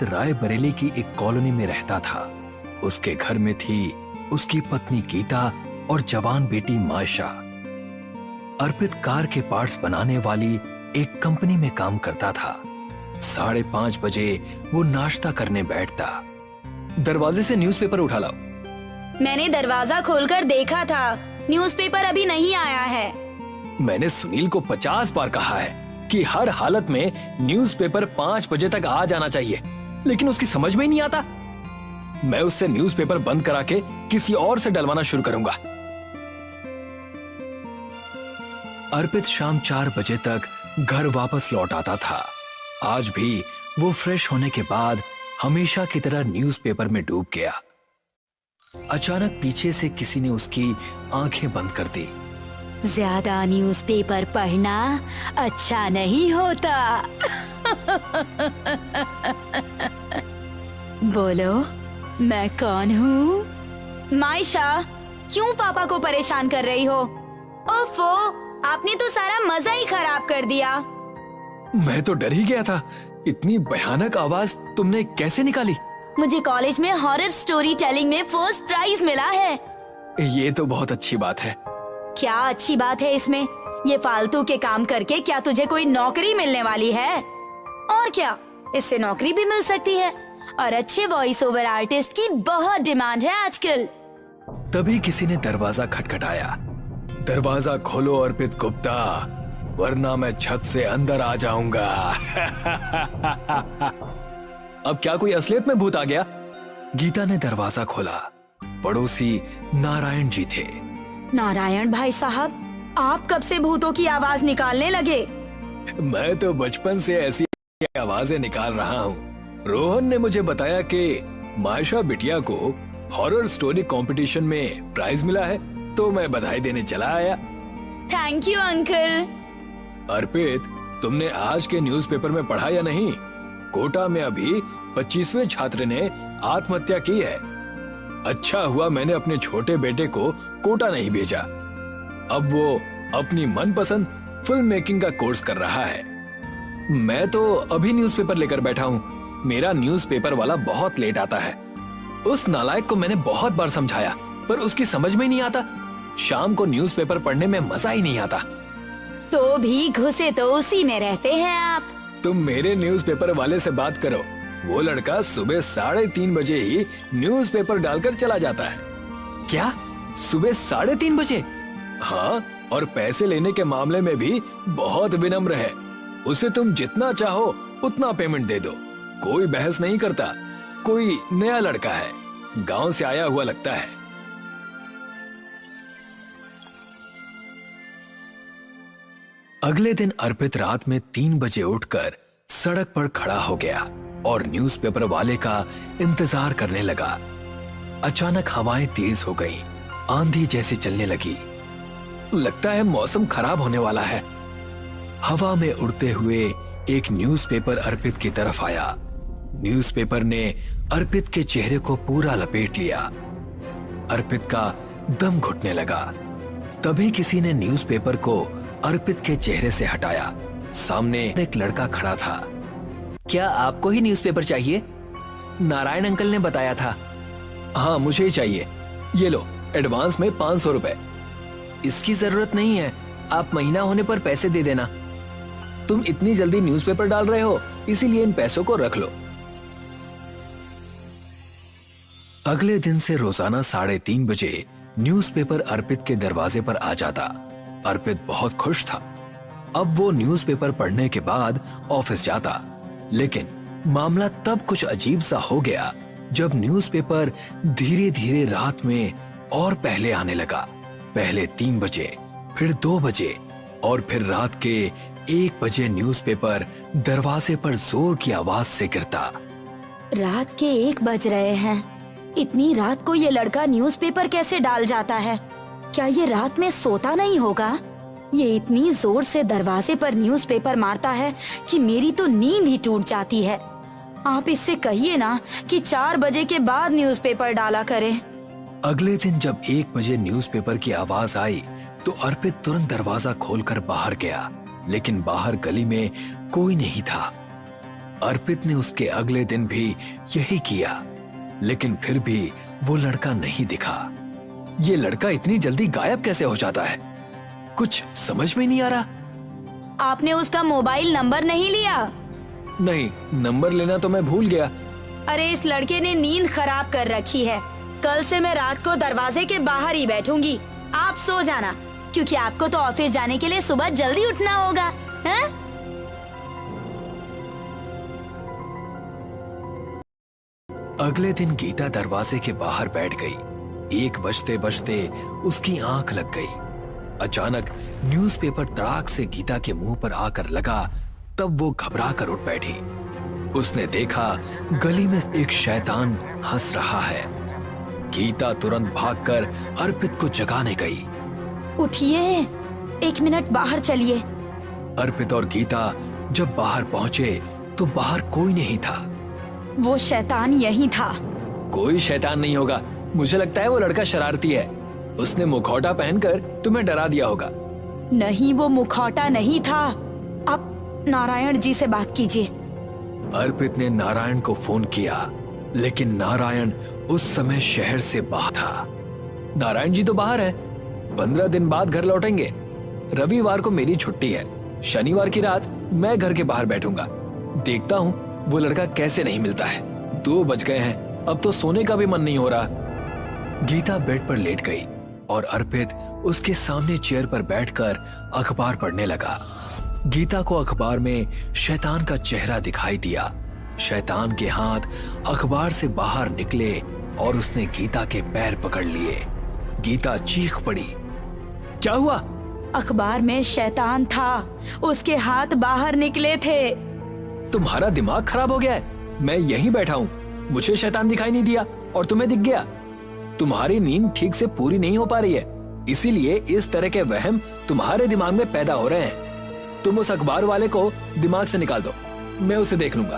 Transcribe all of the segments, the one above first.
रायबरेली की एक कॉलोनी में रहता था। उसके घर में थी उसकी पत्नी गीता और जवान बेटी मायशा। अर्पित कार के पार्ट्स बनाने वाली एक कंपनी में काम करता था। 5:30 बजे वो नाश्ता करने बैठता। दरवाजे से न्यूज़पेपर उठा लाओ। मैंने दरवाजा खोलकर देखा था, न्यूज़पेपर अभी नहीं आया है। मैंने सुनील को 50 बार कहा है कि हर हालत में न्यूज़पेपर 5 बजे तक आ जाना चाहिए, लेकिन उसकी समझ में ही नहीं आता। मैं उससे न्यूज़पेपर बंद करा के किसी और से डलवाना शुरू करूंगा। अर्पित शाम 4 बजे तक घर वापस लौट आता था। आज भी वो फ्रेश होने के बाद हमेशा की तरह न्यूज़पेपर में डूब गया। अचानक पीछे से किसी ने उसकी आंखें बंद कर दी। ज्यादा न्यूज़पेपर पढ़ना अच्छा नहीं होता। बोलो, मैं कौन हूँ? मायशा, क्यों पापा को परेशान कर रही हो? ओफो, आपने तो सारा मजा ही खराब कर दिया। मैं तो डर ही गया था। इतनी भयानक आवाज तुमने कैसे निकाली? मुझे कॉलेज में हॉरर स्टोरी टेलिंग में फर्स्ट प्राइज मिला है। ये तो बहुत अच्छी बात है। क्या अच्छी बात है इसमें? ये फालतू के काम करके क्या तुझे कोई नौकरी मिलने वाली है? और क्या, इससे नौकरी भी मिल सकती है और अच्छे वॉइस ओवर आर्टिस्ट की बहुत डिमांड है आजकल। तभी किसी ने दरवाजा खटखटाया। दरवाजा खोलो अर्पित गुप्ता, वरना मैं छत से अंदर आ जाऊंगा। अब क्या कोई असलियत में भूत आ गया? गीता ने दरवाजा खोला। पड़ोसी नारायण जी थे। नारायण भाई साहब, आप कब से भूतों की आवाज निकालने लगे? मैं तो बचपन से ऐसी आवाजें निकाल रहा हूँ। रोहन ने मुझे बताया कि मायशा बिटिया को हॉरर स्टोरी कंपटीशन में प्राइज मिला है, तो मैं बधाई देने चला आया। Thank you uncle. अर्पित, तुमने आज के न्यूज़पेपर में पढ़ा या नहीं? कोटा में अभी 25वें छात्र ने आत्महत्या की है। अच्छा हुआ मैंने अपने छोटे बेटे को कोटा नहीं भेजा। अब वो अपनी मनपसंद फिल्म मेकिंग का कोर्स कर रहा है। मैं तो अभी न्यूज़पेपर लेकर बैठा हूँ। मेरा न्यूज़पेपर वाला बहुत लेट आता है। उस नालायक को मैंने बहुत बार समझाया, पर उसकी समझ में नहीं आता। शाम को न्यूज़पेपर पढ़ने में मजा ही नहीं आता। तो भी घुसे तो उसी में रहते हैं आप। तुम मेरे न्यूज़पेपर वाले से बात करो। वो लड़का सुबह 3:30 बजे ही न्यूज़पेपर डालकर चला जाता है। क्या? सुबह 3:30 बजे? हाँ, और पैसे लेने के मामले में भी बहुत विनम्र है। उसे तुम जितना चाहो उतना पेमेंट दे दो, कोई बहस नहीं करता। कोई नया लड़का है, गांव से आया हुआ लगता है। अगले दिन अर्पित रात में 3 बजे उठकर सड़क पर खड़ा हो गया और न्यूज़पेपर वाले का इंतजार करने लगा। अचानक हवाएं तेज हो गईं, आंधी जैसे चलने लगी। लगता है मौसम खराब होने वाला है। हवा में उड़ते हुए एक न्यूज़पेपर अर्पित की तरफ आया। न्यूज़पेपर ने अर्पित के चेहरे को पूरा लपेट लिया। अर्पित का दम घुटने लगा। तभी किसी ने न्यूज़पेपर को अर्पित के चेहरे से हटाया। सामने एक लड़का खड़ा था। क्या आपको ही न्यूज़पेपर चाहिए? नारायण अंकल ने बताया था। हाँ, मुझे ही चाहिए। ये लो, एडवांस में 500 रुपए। इसकी जरूरत नहीं है, आप महीना होने पर पैसे दे देना। तुम इतनी जल्दी न्यूज़पेपर डाल रहे हो, इसीलिए इन पैसों को रख लो। अगले दिन से रोजाना 3:30 बजे न्यूज़पेपर अर्पित के दरवाजे पर आ जाता। अर्पित बहुत खुश था। अब वो न्यूज़पेपर पढ़ने के बाद ऑफिस जाता। लेकिन मामला तब कुछ अजीब सा हो गया जब न्यूज़पेपर धीरे धीरे रात में और पहले आने लगा। पहले 3 बजे, फिर 2 बजे और फिर रात के 1 बजे न्यूज़पेपर दरवाजे पर जोर की आवाज से गिरता। रात के 1 बज रहे हैं। इतनी रात को ये लड़का न्यूज़पेपर कैसे डाल जाता है? क्या ये रात में सोता नहीं होगा? ये इतनी जोर से दरवाजे पर न्यूज़पेपर मारता है कि मेरी तो नींद ही टूट जाती है। आप इससे कहिए ना कि 4 बजे के बाद न्यूज़पेपर डाला करे। अगले दिन जब 1 बजे न्यूज़पेपर की आवाज आई तो अर्पित तुरंत दरवाजा खोलकर बाहर गया, लेकिन बाहर गली में कोई नहीं था। अर्पित ने उसके अगले दिन भी यही किया, लेकिन फिर भी वो लड़का नहीं दिखा। ये लड़का इतनी जल्दी गायब कैसे हो जाता है, कुछ समझ में नहीं आ रहा। आपने उसका मोबाइल नंबर नहीं लिया? नहीं, नंबर लेना तो मैं भूल गया। अरे इस लड़के ने नींद खराब कर रखी है। कल से मैं रात को दरवाजे के बाहर ही बैठूंगी। आप सो जाना, क्योंकि आपको तो ऑफिस जाने के लिए सुबह जल्दी उठना होगा, हैं? अगले दिन गीता दरवाजे के बाहर बैठ गई। 1 बजते बजते उसकी आंख लग गई। अचानक न्यूज़पेपर तड़ाक से गीता के मुंह पर आकर लगा, तब वो घबरा कर उठ बैठी। उसने देखा गली में एक शैतान हंस रहा है। गीता तुरंत भागकर अर्पित को जगाने गई। उठिए, 1 मिनट बाहर चलिए। अर्पित और गीता जब बाहर पहुंचे तो बाहर कोई नहीं था। वो शैतान यही था। कोई शैतान नहीं होगा, मुझे लगता है वो लड़का शरारती है। उसने मुखौटा पहनकर तुम्हें डरा दिया होगा। नहीं, वो मुखौटा नहीं था। आप नारायण जी से बात कीजिए। अर्पित ने नारायण को फोन किया, लेकिन नारायण उस समय शहर से बाहर था। नारायण जी तो बाहर है, 15 दिन बाद घर लौटेंगे। रविवार को मेरी छुट्टी है, शनिवार की रात मैं घर के बाहर बैठूंगा। देखता हूँ वो लड़का कैसे नहीं मिलता है। 2 बज गए हैं, अब तो सोने का भी मन नहीं हो रहा। गीता बेड पर लेट गई और अर्पित उसके सामने चेयर पर बैठकर अखबार पढ़ने लगा। गीता को अखबार में शैतान का चेहरा दिखाई दिया। शैतान के हाथ अखबार से बाहर निकले और उसने गीता के पैर पकड़ लिए। गीता चीख पड़ी, क्या हुआ? अखबार में शैतान था, उसके हाथ बाहर निकले थे। तुम्हारा दिमाग खराब हो गया है? मैं यहीं बैठा हूँ, मुझे शैतान दिखाई नहीं दिया और तुम्हें दिख गया। तुम्हारी नींद ठीक से पूरी नहीं हो पा रही है, इसीलिए इस तरह के वहम तुम्हारे दिमाग में पैदा हो रहे हैं। तुम उस अखबार वाले को दिमाग से निकाल दो, मैं उसे देख लूंगा।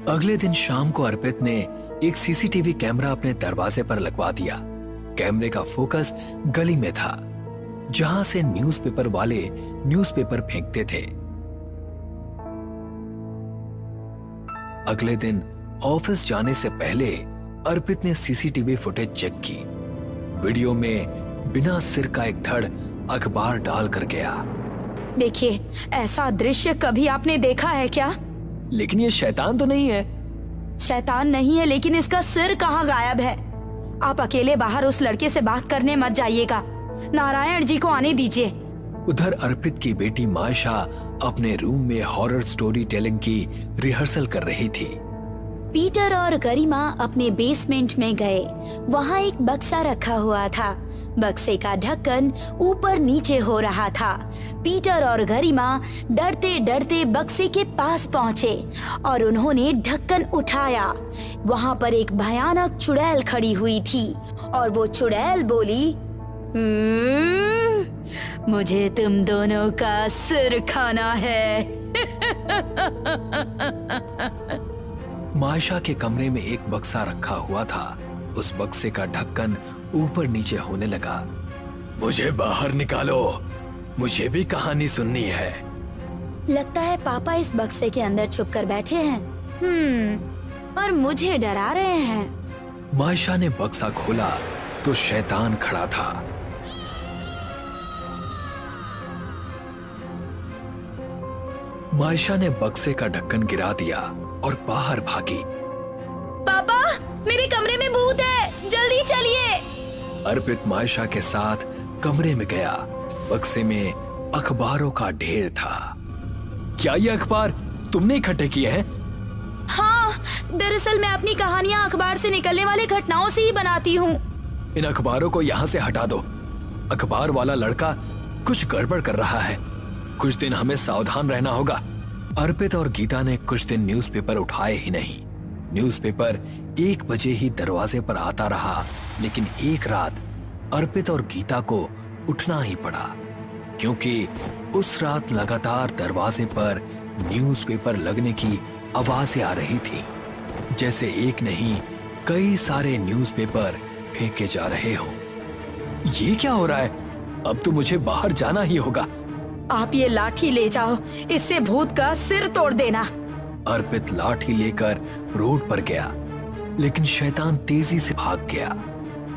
अगले दिन शाम को अर्पित ने एक सीसीटीवी कैमरा अपने दरवाजे पर लगवा दिया। कैमरे का फोकस गली में था, जहां से न्यूज़पेपर वाले न्यूज़पेपर फेंकते थे। अगले दिन ऑफिस जाने से पहले अर्पित ने सीसीटीवी फुटेज चेक की। वीडियो में बिना सिर का एक धड़ अखबार डाल कर गया। देखिए, ऐसा दृश्य कभी आपने देखा है क्या? लेकिन ये शैतान तो नहीं है। शैतान नहीं है, लेकिन इसका सिर कहाँ गायब है? आप अकेले बाहर उस लड़के से बात करने मत जाइएगा, नारायण जी को आने दीजिए। उधर अर्पित की बेटी मायशा अपने रूम में हॉरर स्टोरी टेलिंग की रिहर्सल कर रही थी। पीटर और गरिमा अपने बेसमेंट में गए। वहाँ एक बक्सा रखा हुआ था। बक्से का ढक्कन ऊपर नीचे हो रहा था। पीटर और गरिमा डरते डरते बक्से के पास पहुँचे और उन्होंने ढक्कन उठाया। वहाँ पर एक भयानक चुड़ैल खड़ी हुई थी और वो चुड़ैल बोली, मुझे तुम दोनों का सिर खाना है। मायशा के कमरे में एक बक्सा रखा हुआ था। उस बक्से का ढक्कन ऊपर नीचे होने लगा। मुझे बाहर निकालो, मुझे भी कहानी सुननी है। लगता है पापा इस बक्से के अंदर छुप कर बैठे हैं। और मुझे डरा रहे हैं। मायशा ने बक्सा खोला तो शैतान खड़ा था। मायशा ने बक्से का ढक्कन गिरा दिया और बाहर भागी। पापा, मेरे कमरे में भूत है, जल्दी चलिए। अर्पित मायशा के साथ कमरे में गया। बक्से में अखबारों का ढेर था। क्या ये अखबार तुमने इकट्ठे किए हैं? हाँ, दरअसल मैं अपनी कहानियाँ अखबार से निकलने वाली घटनाओं से ही बनाती हूँ। इन अखबारों को यहाँ से हटा दो। अखबार वाला लड़का कुछ गड़बड़ कर रहा है। कुछ दिन हमें सावधान रहना होगा। अर्पित और गीता ने कुछ दिन न्यूज़पेपर उठाए ही नहीं। न्यूज़पेपर 1 बजे ही दरवाजे पर आता रहा, लेकिन एक रात अर्पित और गीता को उठना ही पड़ा, क्योंकि उस रात लगातार दरवाजे पर न्यूज़पेपर लगने की आवाजें आ रही थी, जैसे एक नहीं कई सारे न्यूज़पेपर फेंके जा रहे हों। ये क्या हो रहा है? अब तो मुझे बाहर जाना ही होगा। आप ये लाठी ले जाओ, इससे भूत का सिर तोड़ देना। अर्पित लाठी लेकर रोड पर गया, लेकिन शैतान तेजी से भाग गया।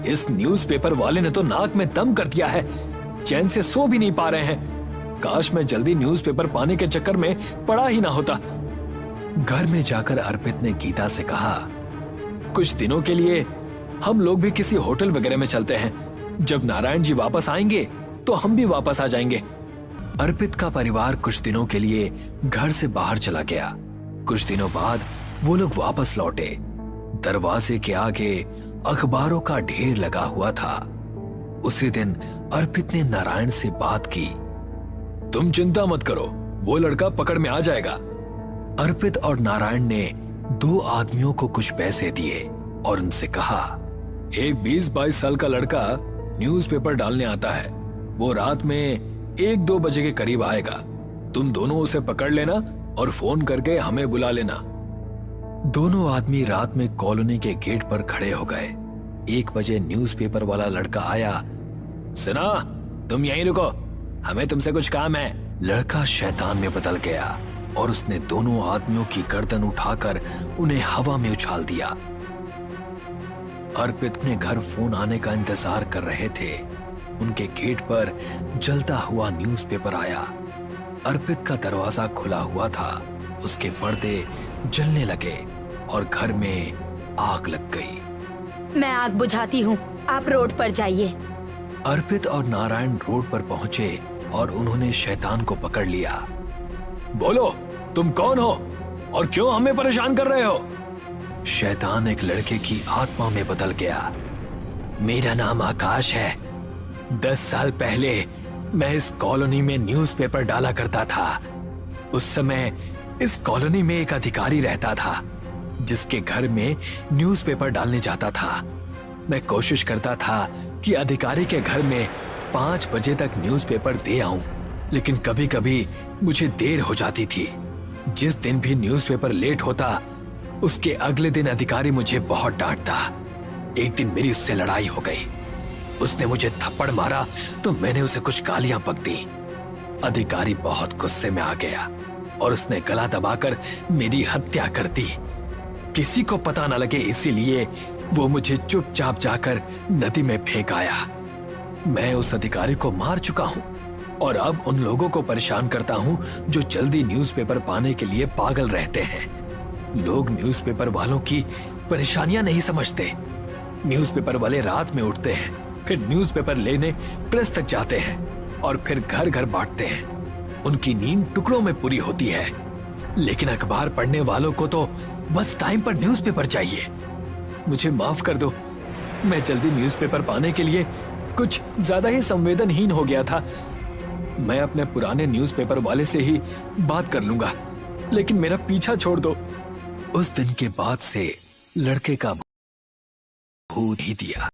इस न्यूज़पेपर वाले ने तो नाक में दम कर दिया है, चैन से सो भी नहीं पा रहे हैं। काश मैं जल्दी न्यूज़पेपर पाने के चक्कर में पड़ा ही ना होता। घर में जाकर अर्पित ने गीता से कहा, कुछ दिनों के लिए हम लोग भी किसी होटल वगैरह में चलते हैं। जब नारायण जी वापस आएंगे तो हम भी वापस आ जाएंगे। अर्पित का परिवार कुछ दिनों के लिए घर से बाहर चला गया। कुछ दिनों बाद वो लोग वापस लौटे। दरवाजे के आगे अखबारों का ढेर लगा हुआ था। उसी दिन अर्पित ने नारायण से बात की। तुम चिंता मत करो, वो लड़का पकड़ में आ जाएगा। अर्पित और नारायण ने 2 आदमियों को कुछ पैसे दिए और उनसे कहा, एक 20-22 साल का लड़का न्यूज़पेपर डालने आता है। वो रात में 1-2 बजे के करीब आएगा। तुम दोनों उसे पकड़ लेना और फोन करके हमें बुला लेना। दोनों आदमी रात में कॉलोनी के गेट पर खड़े हो गए। 1 बजे न्यूज़पेपर वाला लड़का आया। सुना, तुम यहीं रुको, हमें तुमसे कुछ काम है। लड़का शैतान में बदल गया और उसने दोनों आदमियों की गर्दन उठाकर उन्हें हवा में उछाल दिया। अर्पित अपने घर फोन आने का इंतजार कर रहे थे। उनके गेट पर जलता हुआ न्यूज़पेपर आया। अर्पित का दरवाजा खुला हुआ था, उसके पर्दे जलने लगे और घर में आग लग गई। मैं आग बुझाती हूँ, आप रोड पर जाइए। अर्पित और नारायण रोड पर पहुंचे और उन्होंने शैतान को पकड़ लिया। बोलो, तुम कौन हो और क्यों हमें परेशान कर रहे हो? शैतान एक लड़के की आत्मा में बदल गया। मेरा नाम आकाश है। 10 साल पहले मैं इस कॉलोनी में न्यूज़पेपर डाला करता था। उस समय इस कॉलोनी में एक अधिकारी रहता था, जिसके घर में न्यूज़पेपर डालने जाता था। मैं कोशिश करता था कि अधिकारी के घर में 5 बजे तक न्यूज़पेपर दे आऊं, लेकिन कभी कभी मुझे देर हो जाती थी। जिस दिन भी न्यूज़पेपर लेट होता, उसके अगले दिन अधिकारी मुझे बहुत डांटता। एक दिन मेरी उससे लड़ाई हो गई। उसने मुझे थप्पड़ मारा तो मैंने उसे कुछ गालियां बक दी। अधिकारी बहुत गुस्से में आ गया और उसने गला दबाकर मेरी हत्या कर दी। किसी को पता न लगे, इसीलिए वो मुझे चुपचाप जाकर नदी में फेंक आया। मैं उस अधिकारी को मार चुका हूं और अब उन लोगों को परेशान करता हूं जो जल्दी न्यूज़पेपर पाने के लिए पागल रहते हैं। लोग न्यूज़पेपर वालों की परेशानियां नहीं समझते। न्यूज़पेपर वाले रात में उठते हैं, फिर न्यूज़पेपर लेने प्रेस तक जाते हैं और फिर घर घर बांटते हैं। उनकी नींद टुकड़ों में पूरी होती है, लेकिन अखबार पढ़ने वालों को तो बस टाइम पर न्यूज़पेपर चाहिए। मुझे माफ कर दो, मैं जल्दी न्यूज़पेपर पाने के लिए कुछ ज्यादा ही संवेदनहीन हो गया था। मैं अपने पुराने न्यूज़पेपर वाले से ही बात कर लूंगा, लेकिन मेरा पीछा छोड़ दो। उस दिन के बाद से लड़के का भूत ही दिया।